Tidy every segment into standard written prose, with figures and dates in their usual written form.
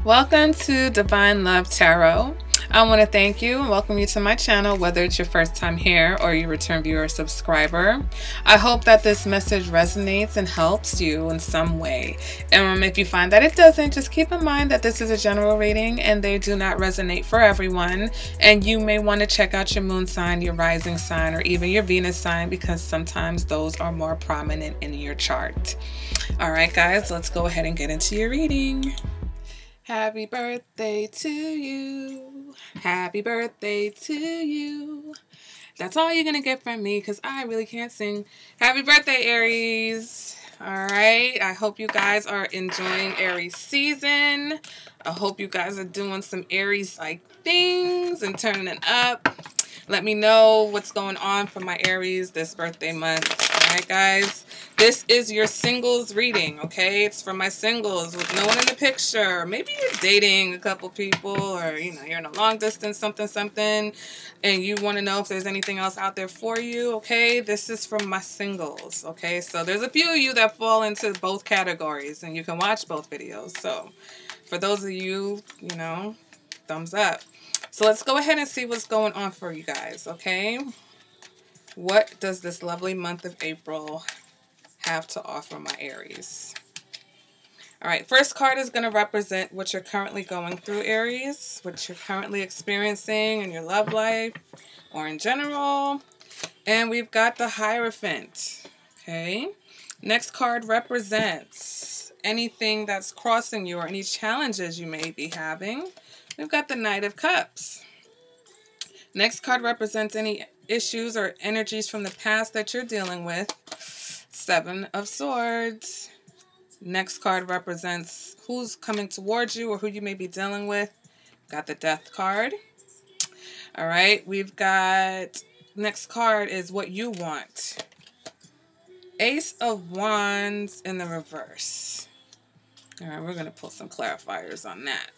Welcome to Divine Love Tarot. I want to thank you and welcome you to my channel, whether it's your first time here or you return viewer or subscriber. I hope that this message resonates and helps you in some way. And if you find that it doesn't, just keep in mind that this is a general reading and they do not resonate for everyone. And you may want to check out your moon sign, your rising sign, or even your Venus sign, because sometimes those are more prominent in your chart. All right, guys, let's go ahead and get into your reading. Happy birthday to you. Happy birthday to you. That's all you're going to get from me because I really can't sing. Happy birthday, Aries. All right. I hope you guys are enjoying Aries season. I hope you guys are doing some Aries-like things and turning it up. Let me know what's going on for my Aries this birthday month. All right, guys. This is your singles reading, okay? It's for my singles with no one in the picture. Maybe you're dating a couple people, or you're in a long distance something, and you want to know if there's anything else out there for you, okay? This is from my singles, okay? So there's a few of you that fall into both categories, and you can watch both videos. So for those of you, thumbs up. So let's go ahead and see what's going on for you guys, okay? What does this lovely month of April have to offer my Aries? All right, first card is going to represent what you're currently going through, Aries, what you're currently experiencing in your love life or in general. And we've got the Hierophant, okay? Next card represents anything that's crossing you or any challenges you may be having. We've got the Knight of Cups. Next card represents any issues or energies from the past that you're dealing with. Seven of Swords. Next card represents who's coming towards you or who you may be dealing with. Got the Death card. All right, we've got, next card is what you want. Ace of Wands in the reverse. All right, we're going to pull some clarifiers on that.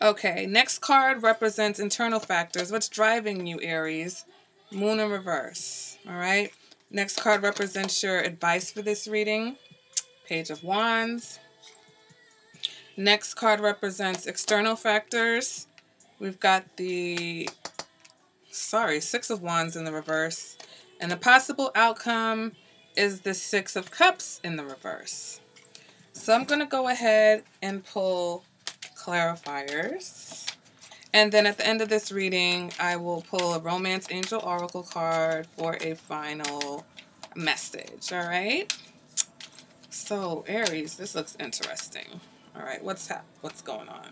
Okay, next card represents internal factors. What's driving you, Aries? Moon in reverse. All right. Next card represents your advice for this reading. Page of Wands. Next card represents external factors. We've got the, Six of Wands in the reverse. And the possible outcome is the Six of Cups in the reverse. So I'm going to go ahead and pull clarifiers. And then at the end of this reading, I will pull a Romance Angel Oracle card for a final message, all right? So, Aries, this looks interesting. All right, what's going on?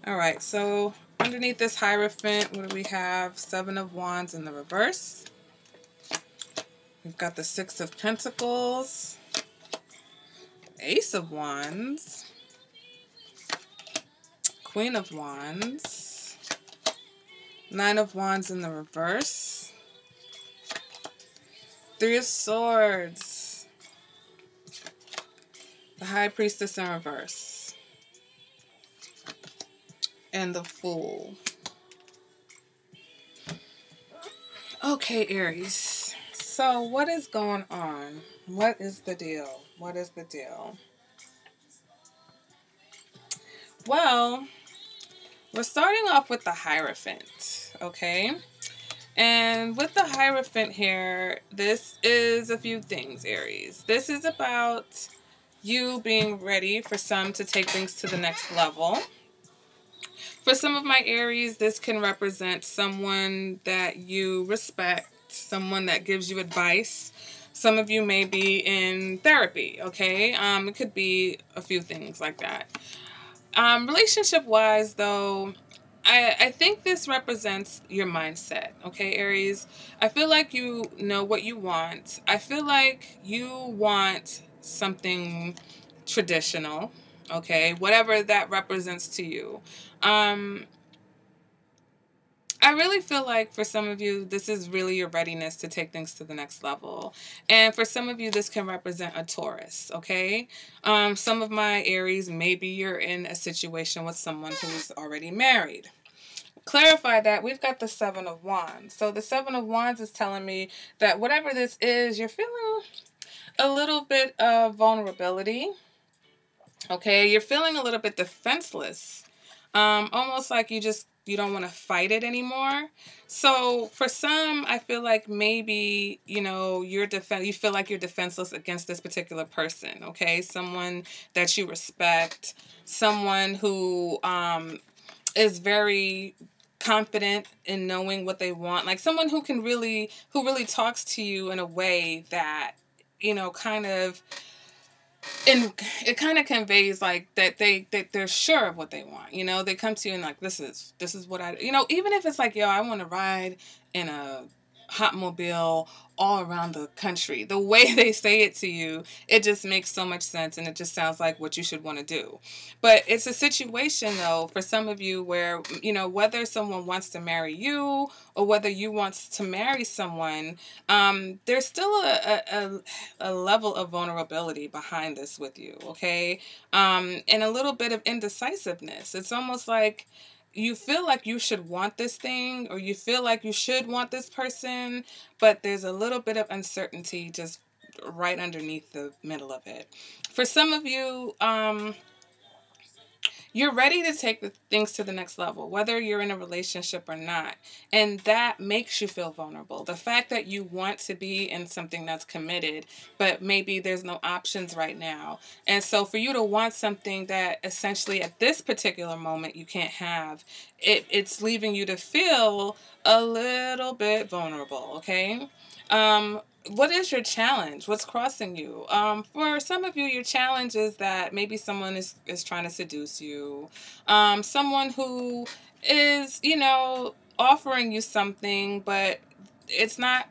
All right, so underneath this Hierophant, what do we have? Seven of Wands in the reverse. We've got the Six of Pentacles, Ace of Wands, Queen of Wands, Nine of Wands in the reverse, Three of Swords, the High Priestess in reverse, and the Fool. Okay, Aries. So what is going on? What is the deal? What is the deal? Well, we're starting off with the Hierophant, okay? And with the Hierophant here, this is a few things, Aries. This is about you being ready for some to take things to the next level. For some of my Aries, this can represent someone that you respect, someone that gives you advice. Some of you may be in therapy, okay? It could be a few things like that. Relationship-wise, though, I think this represents your mindset, okay, Aries? I feel like you know what you want. I feel like you want something traditional, okay? Whatever that represents to you. I really feel like for some of you, this is really your readiness to take things to the next level. And for some of you, this can represent a Taurus, okay? Some of my Aries, maybe you're in a situation with someone who's already married. Clarify that, we've got the Seven of Wands. So the Seven of Wands is telling me that whatever this is, you're feeling a little bit of vulnerability. Okay, you're feeling a little bit defenseless. Almost like you don't want to fight it anymore. So for some, I feel like maybe, you feel like you're defenseless against this particular person, okay? Someone that you respect, someone who is very confident in knowing what they want, like someone who really talks to you in a way that, kind of, and it kind of conveys like that they're sure of what they want. They come to you and like, this is what I, even if it's like, yo, I want to ride in a hot mobile all around the country. The way they say it to you, it just makes so much sense, and it just sounds like what you should want to do. But it's a situation though for some of you where, whether someone wants to marry you or whether you want to marry someone, there's still a level of vulnerability behind this with you, okay? And a little bit of indecisiveness. It's almost like you feel like you should want this thing, or you feel like you should want this person, but there's a little bit of uncertainty just right underneath the middle of it. For some of you, you're ready to take the things to the next level, whether you're in a relationship or not. And that makes you feel vulnerable. The fact that you want to be in something that's committed, but maybe there's no options right now. And so for you to want something that essentially at this particular moment you can't have, it's leaving you to feel a little bit vulnerable, okay? What is your challenge? What's crossing you? For some of you, your challenge is that maybe someone is trying to seduce you. Someone who is, offering you something, but it's not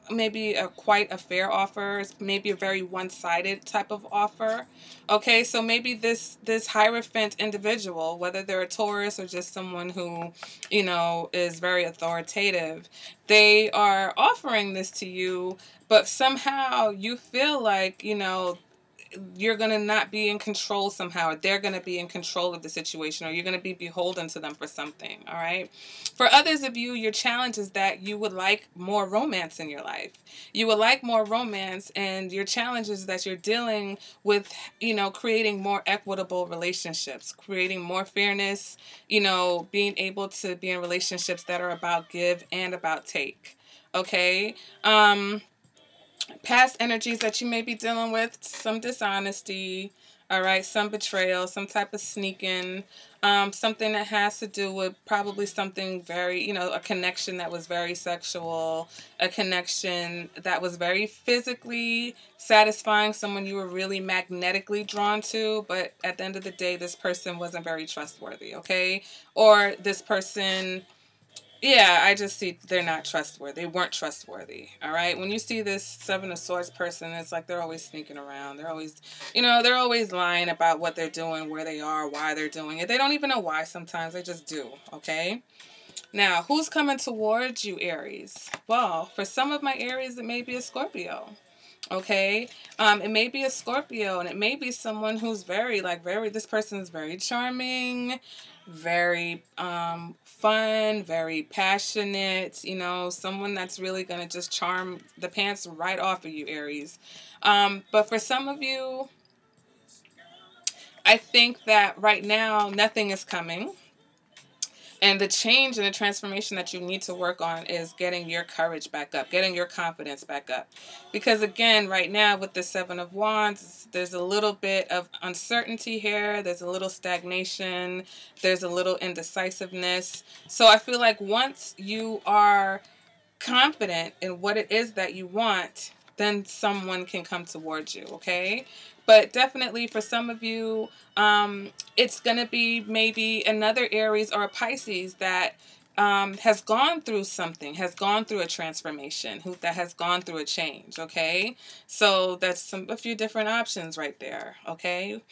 maybe quite a fair offer. It's maybe a very one-sided type of offer. Okay, so maybe this Hierophant individual, whether they're a Taurus or just someone who, is very authoritative, they are offering this to you, but somehow you feel like, you're going to not be in control somehow, or they're going to be in control of the situation, or you're going to be beholden to them for something, all right? For others of you, your challenge is that you would like more romance in your life. You would like more romance, and your challenge is that you're dealing with, creating more equitable relationships, creating more fairness, being able to be in relationships that are about give and about take, okay? Past energies that you may be dealing with, some dishonesty, all right, some betrayal, some type of sneaking, something that has to do with probably something very, a connection that was very sexual, a connection that was very physically satisfying, someone you were really magnetically drawn to, but at the end of the day, this person wasn't very trustworthy, okay? Or this person, yeah, I just see they're not trustworthy. They weren't trustworthy. All right. When you see this Seven of Swords person, it's like they're always sneaking around. They're always, they're always lying about what they're doing, where they are, why they're doing it. They don't even know why sometimes. They just do. Okay. Now, who's coming towards you, Aries? Well, for some of my Aries, it may be a Scorpio. Okay, it may be a Scorpio, and it may be someone who's this person is very charming, very fun, very passionate, someone that's really going to just charm the pants right off of you, Aries. But for some of you, I think that right now nothing is coming. And the change and the transformation that you need to work on is getting your courage back up, getting your confidence back up. Because again, right now with the Seven of Wands, there's a little bit of uncertainty here. There's a little stagnation. There's a little indecisiveness. So I feel like once you are confident in what it is that you want, then someone can come towards you, okay? But definitely for some of you, it's going to be maybe another Aries or a Pisces that has gone through something, has gone through a transformation, that has gone through a change, okay? So that's a few different options right there, okay?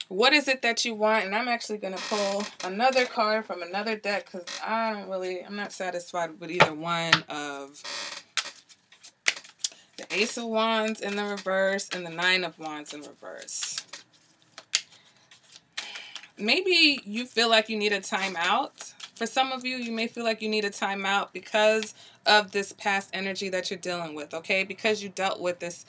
What is it that you want? And I'm actually going to pull another card from another deck because I'm not satisfied with either one of the Ace of Wands in the reverse and the Nine of Wands in reverse. Maybe you feel like you need a timeout For some of you, you may feel like you need a timeout because of this past energy that you're dealing with, okay? Because you dealt with this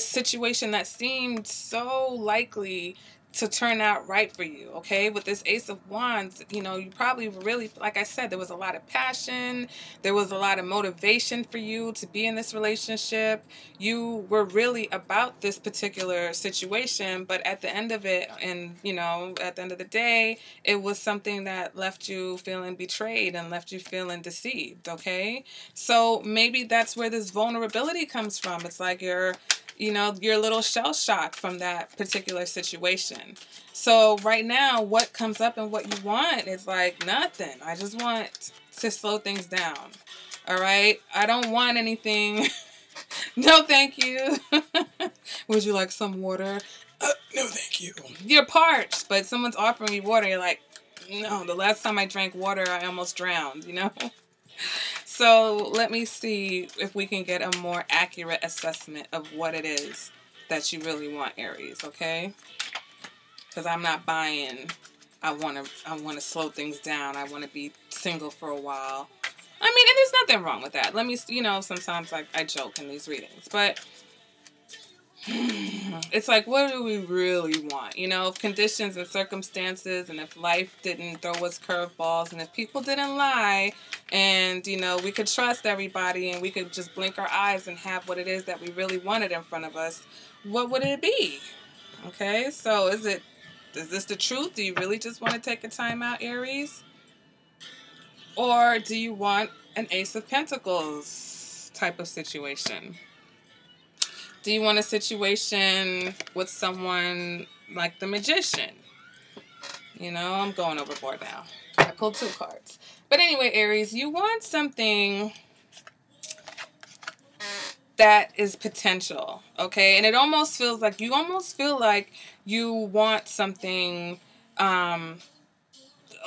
situation that seemed so likely to turn out right for you, okay? With this Ace of Wands, you know, you probably really, like I said, there was a lot of passion, there was a lot of motivation for you to be in this relationship. You were really about this particular situation, but at the end of it, and, you know, at the end of the day, it was something that left you feeling betrayed and left you feeling deceived, okay? So maybe that's where this vulnerability comes from. It's like you're a little shell shocked from that particular situation. So right now, what comes up and what you want is like nothing. I just want to slow things down. All right? I don't want anything. No, thank you. Would you like some water? No, thank you. You're parched, but someone's offering you water. You're like, no, the last time I drank water, I almost drowned, you know? So let me see if we can get a more accurate assessment of what it is that you really want, Aries, okay? Because I'm not buying, I want to slow things down. I want to be single for a while. I mean, and there's nothing wrong with that. Let me, you know, sometimes I joke in these readings, but it's like, what do we really want? You know, if conditions and circumstances and if life didn't throw us curveballs and if people didn't lie and, you know, we could trust everybody and we could just blink our eyes and have what it is that we really wanted in front of us, what would it be? Okay, so is this the truth? Do you really just want to take a time out, Aries? Or do you want an Ace of Pentacles type of situation? Do you want a situation with someone like the Magician? You know, I'm going overboard now. I pulled 2 cards. But anyway, Aries, you want something that is potential, okay? And it almost feels like you want something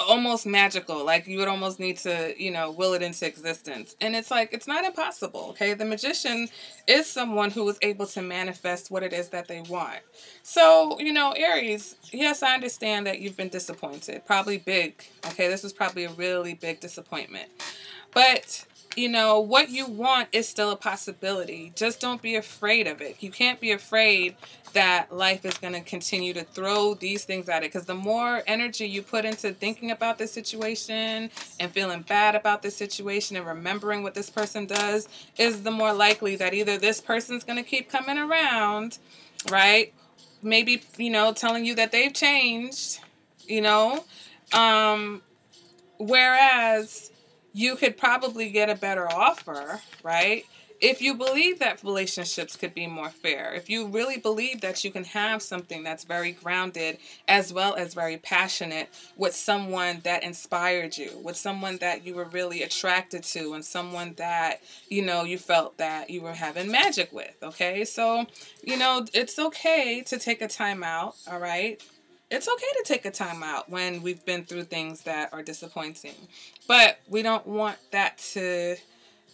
almost magical, like you would almost need to, you know, will it into existence. And it's like, it's not impossible, okay? The Magician is someone who is able to manifest what it is that they want. So, you know, Aries, yes, I understand that you've been disappointed, probably big, okay? This was probably a really big disappointment. But, you know, what you want is still a possibility. Just don't be afraid of it. You can't be afraid that life is going to continue to throw these things at it. Because the more energy you put into thinking about this situation and feeling bad about this situation and remembering what this person does is the more likely that either this person's going to keep coming around, right? Maybe, you know, telling you that they've changed, you know, whereas you could probably get a better offer, right? If you believe that relationships could be more fair, if you really believe that you can have something that's very grounded as well as very passionate with someone that inspired you, with someone that you were really attracted to, and someone that, you know, you felt that you were having magic with, okay? So, you know, it's okay to take a time out, all right? It's okay to take a time out when we've been through things that are disappointing. But we don't want that to,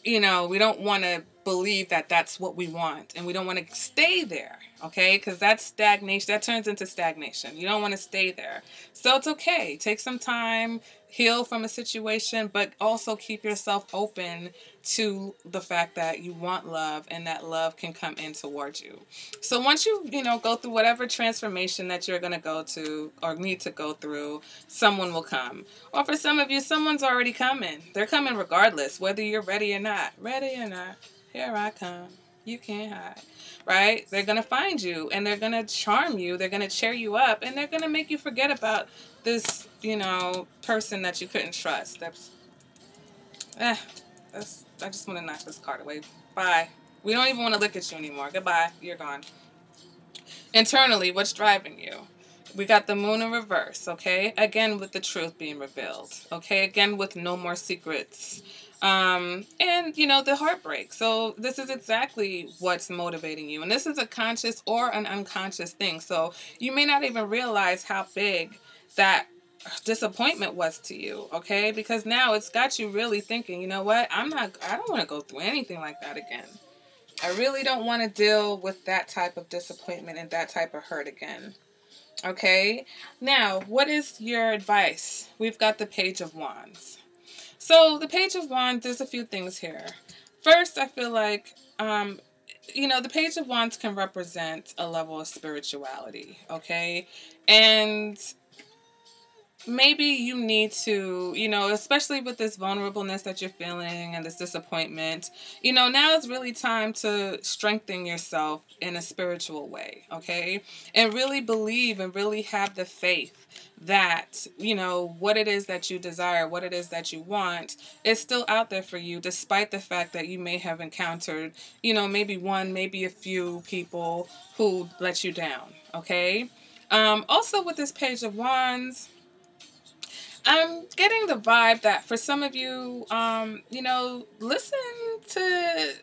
you know, we don't want to believe that that's what we want. And we don't want to stay there, okay? Because that's stagnation. That turns into stagnation. You don't want to stay there. So it's okay. Take some time, heal from a situation, but also keep yourself open to the fact that you want love and that love can come in towards you. So once you know, go through whatever transformation that you're going to go to or need to go through, someone will come. Or for some of you, someone's already coming. They're coming regardless, whether you're ready or not. Ready or not, here I come. You can't hide, right? They're going to find you and they're going to charm you. They're going to cheer you up and they're going to make you forget about this, you know, person that you couldn't trust. I just want to knock this card away. Bye. We don't even want to look at you anymore. Goodbye. You're gone. Internally, what's driving you? We got the moon in reverse, okay? Again, with the truth being revealed, okay? Again, with no more secrets. And, you know, the heartbreak. So this is exactly what's motivating you. And this is a conscious or an unconscious thing. So you may not even realize how big that disappointment was to you, okay? Because now it's got you really thinking, you know what? I don't want to go through anything like that again. I really don't want to deal with that type of disappointment and that type of hurt again. Okay? Now, what is your advice? We've got the Page of Wands. So the Page of Wands, there's a few things here. First, I feel like, you know, the Page of Wands can represent a level of spirituality, okay? And maybe you need to, you know, especially with this vulnerableness that you're feeling and this disappointment, you know, now is really time to strengthen yourself in a spiritual way, okay? And really believe and really have the faith that, you know, what it is that you desire, what it is that you want is still out there for you, despite the fact that you may have encountered, you know, maybe one, maybe a few people who let you down, okay? Also with this Page of Wands, I'm getting the vibe that for some of you, you know, listen to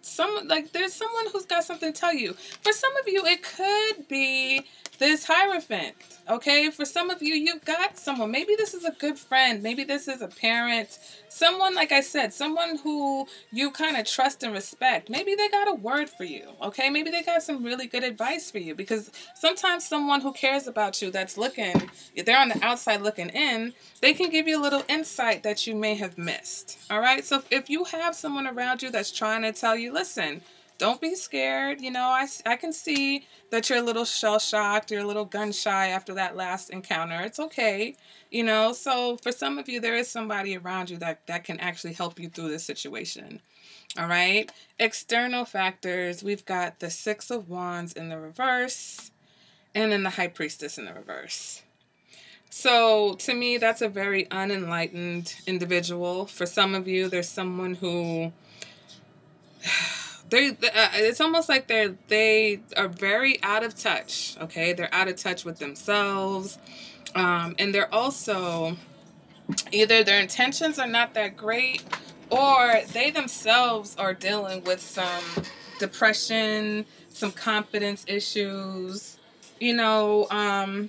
some, like, there's someone who's got something to tell you. For some of you, it could be this Hierophant, okay? For some of you, you've got someone. Maybe this is a good friend. Maybe this is a parent. Someone, like I said, someone who you kind of trust and respect. Maybe they got a word for you, okay? Maybe they got some really good advice for you, because sometimes someone who cares about you that's looking, if they're on the outside looking in, they can give you a little insight that you may have missed, all right? So if you have someone around you that's trying to tell you, listen, don't be scared. You know, I can see that you're a little shell-shocked, you're a little gun-shy after that last encounter. It's okay, you know? So for some of you, there is somebody around you that can actually help you through this situation, all right? External factors, we've got the Six of Wands in the reverse, and then the High Priestess in the reverse. So to me, that's a very unenlightened individual. For some of you, there's someone who it's almost like they are very out of touch, okay? They're out of touch with themselves, and they're also, either their intentions are not that great, or they themselves are dealing with some depression, some confidence issues. You know,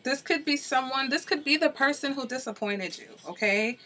this could be someone, this could be the person who disappointed you, okay?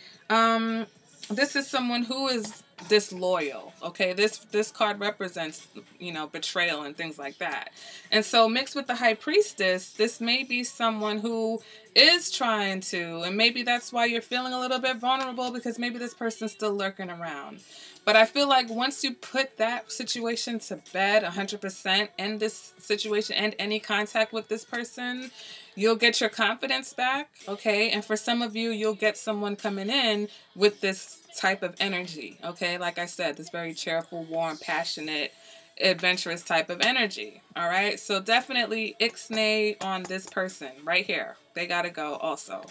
This is someone who is disloyal, okay? This card represents, you know, betrayal and things like that. And so mixed with the High Priestess, this may be someone who is trying to, and maybe that's why you're feeling a little bit vulnerable, because maybe this person's still lurking around. But I feel like once you put that situation to bed 100%, end this situation, end any contact with this person, you'll get your confidence back, okay? And for some of you, you'll get someone coming in with this type of energy, okay? Like I said, this very cheerful, warm, passionate, adventurous type of energy, all right? So definitely ixnay on this person right here. They got to go also.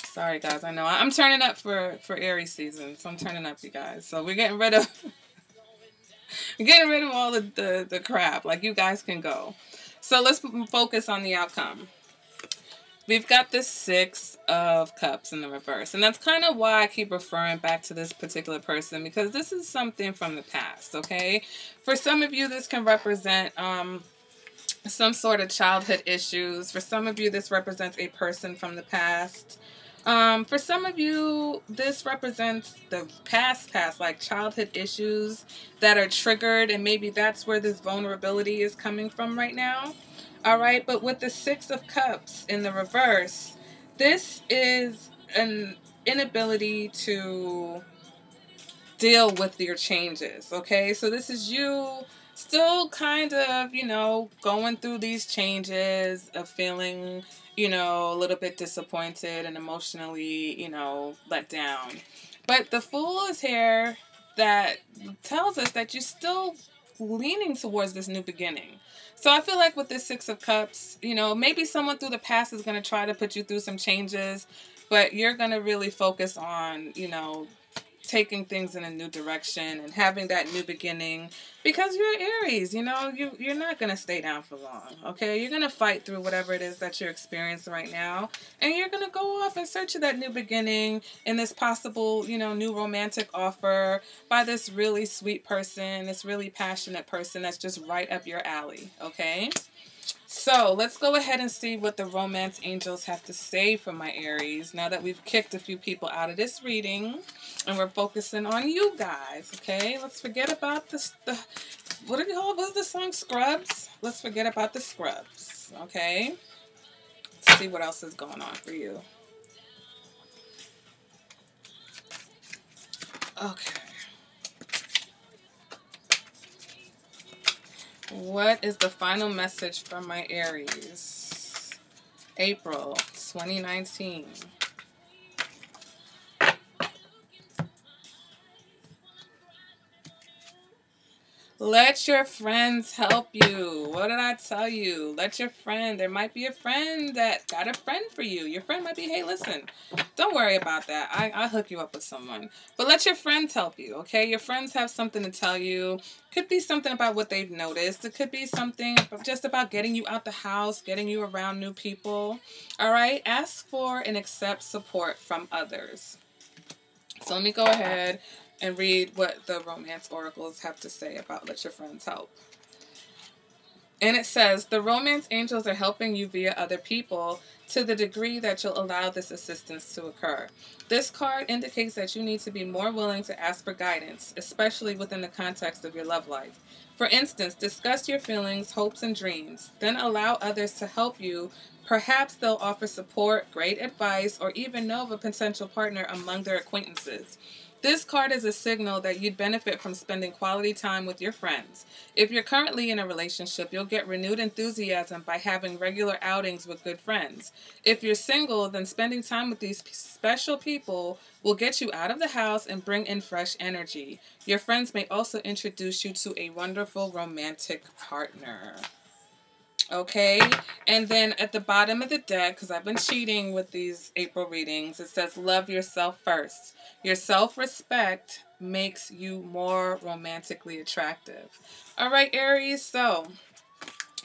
Sorry, guys. I know I'm turning up for Aries season, so I'm turning up, you guys. So we're getting rid of all the crap. Like, you guys can go. So let's focus on the outcome. We've got this Six of Cups in the reverse, and that's kind of why I keep referring back to this particular person, because this is something from the past. Okay, for some of you, this can represent some sort of childhood issues. For some of you, this represents a person from the past. For some of you, this represents the past, like childhood issues that are triggered, and maybe that's where this vulnerability is coming from right now. All right, but with the Six of Cups in the reverse, this is an inability to deal with your changes, okay? So this is you still kind of, you know, going through these changes of feeling, you know, a little bit disappointed and emotionally, you know, let down. But the Fool is here that tells us that you're still leaning towards this new beginning. So I feel like with this Six of Cups, you know, maybe someone through the past is going to try to put you through some changes, but you're going to really focus on, you know, taking things in a new direction and having that new beginning, because you're Aries, you know, you're not going to stay down for long, okay? You're going to fight through whatever it is that you're experiencing right now, and you're going to go off in search of that new beginning and this possible, you know, new romantic offer by this really sweet person, this really passionate person that's just right up your alley, okay? So let's go ahead and see what the romance angels have to say for my Aries now that we've kicked a few people out of this reading and we're focusing on you guys, okay? Let's forget about what do you call it? What's the song? Scrubs? Let's forget about the scrubs, okay? Let's see what else is going on for you. Okay. What is the final message from my Aries? April 2019. Let your friends help you. What did I tell you? Let your friend. There might be a friend that got a friend for you. Your friend might be, hey, listen, don't worry about that. I'll hook you up with someone. But let your friends help you, okay? Your friends have something to tell you. Could be something about what they've noticed. It could be something just about getting you out the house, getting you around new people. All right? Ask for and accept support from others. So let me go ahead and read what the romance oracles have to say about let your friends help. And it says, the romance angels are helping you via other people to the degree that you'll allow this assistance to occur. This card indicates that you need to be more willing to ask for guidance, especially within the context of your love life. For instance, discuss your feelings, hopes, and dreams. Then allow others to help you. Perhaps they'll offer support, great advice, or even know of a potential partner among their acquaintances. This card is a signal that you'd benefit from spending quality time with your friends. If you're currently in a relationship, you'll get renewed enthusiasm by having regular outings with good friends. If you're single, then spending time with these special people will get you out of the house and bring in fresh energy. Your friends may also introduce you to a wonderful romantic partner. Okay, and then at the bottom of the deck, because I've been cheating with these April readings, it says love yourself first. Your self-respect makes you more romantically attractive. All right, Aries, so,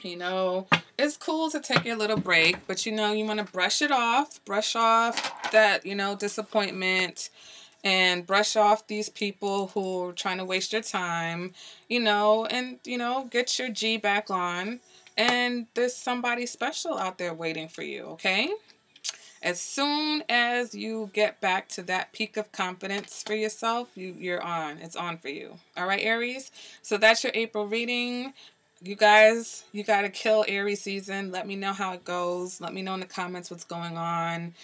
it's cool to take your little break, but you want to brush off that, disappointment, and brush off these people who are trying to waste your time, get your G back on. And there's somebody special out there waiting for you, okay? As soon as you get back to that peak of confidence for yourself, you're on. It's on for you. All right, Aries? So that's your April reading. You guys, you got to kill Aries season. Let me know how it goes. Let me know in the comments what's going on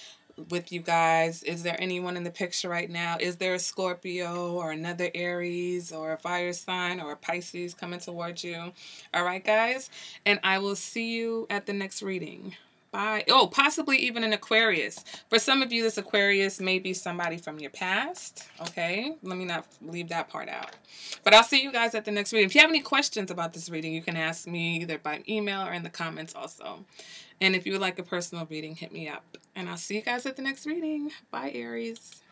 with you guys. Is there anyone in the picture right now? Is there a Scorpio or another Aries or a fire sign or a Pisces coming towards you? All right, guys. And I will see you at the next reading. Bye. Oh, possibly even an Aquarius. For some of you, this Aquarius may be somebody from your past. Okay, let me not leave that part out. But I'll see you guys at the next reading. If you have any questions about this reading, you can ask me either by email or in the comments also. And if you would like a personal reading, hit me up. And I'll see you guys at the next reading. Bye, Aries.